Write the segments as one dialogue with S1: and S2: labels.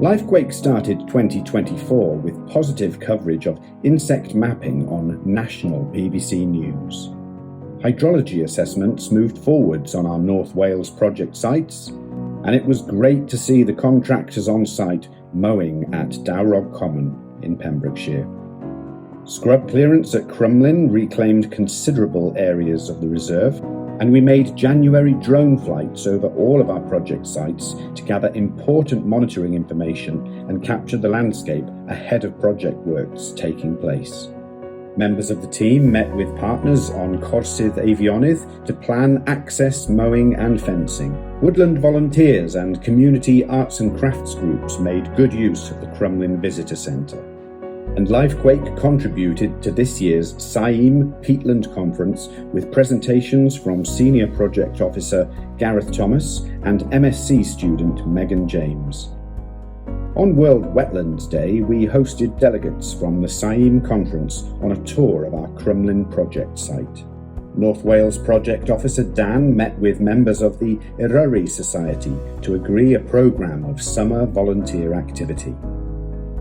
S1: LIFEquake started 2024 with positive coverage of insect mapping on national BBC News. Hydrology assessments moved forwards on our North Wales project sites, and it was great to see the contractors on site mowing at Dowrog Common in Pembrokeshire. Scrub clearance at Crumlin reclaimed considerable areas of the reserve, and we made January drone flights over all of our project sites to gather important monitoring information and capture the landscape ahead of project works taking place. Members of the team met with partners on Corsydd Afionydd to plan access, mowing and fencing. Woodland volunteers and community arts and crafts groups made good use of the Crumlin Visitor Centre. And LIFEquake contributed to this year's SAIM Peatland Conference with presentations from Senior Project Officer Gareth Thomas and MSc student Megan James. On World Wetlands Day, we hosted delegates from the SAIM conference on a tour of our Crumlin project site. North Wales Project Officer Dan met with members of the Eryri Society to agree a programme of summer volunteer activity.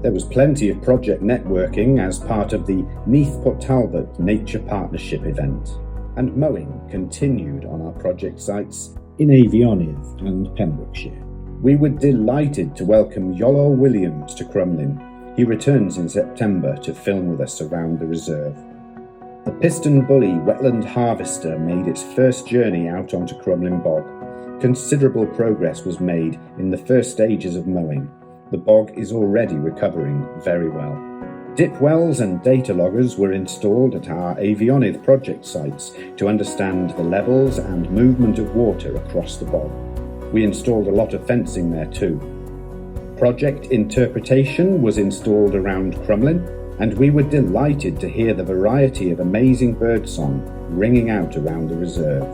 S1: There was plenty of project networking as part of the Neath Port Talbot Nature Partnership event, and mowing continued on our project sites in Afionydd and Pembrokeshire. We were delighted to welcome Iolo Williams to Crumlin. He returns in September to film with us around the reserve. The Piston Bully Wetland Harvester made its first journey out onto Crumlin Bog. Considerable progress was made in the first stages of mowing. The bog is already recovering very well. Dip wells and data loggers were installed at our Afionydd project sites to understand the levels and movement of water across the bog. We installed a lot of fencing there too. Project interpretation was installed around Crumlin, and we were delighted to hear the variety of amazing birdsong ringing out around the reserve.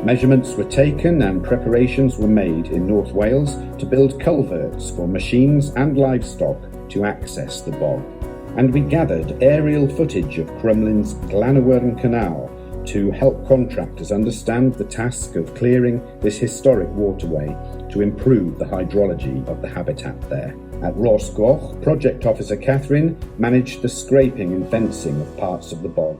S1: Measurements were taken and preparations were made in North Wales to build culverts for machines and livestock to access the bog. And we gathered aerial footage of Crumlin's Glanawern Canal to help contractors understand the task of clearing this historic waterway to improve the hydrology of the habitat there. At Rosgoch, Project Officer Catherine managed the scraping and fencing of parts of the bog.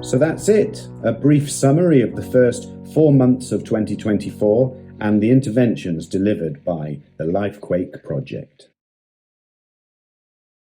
S1: So that's it, a brief summary of the first 4 months of 2024 and the interventions delivered by the LIFEquake Project.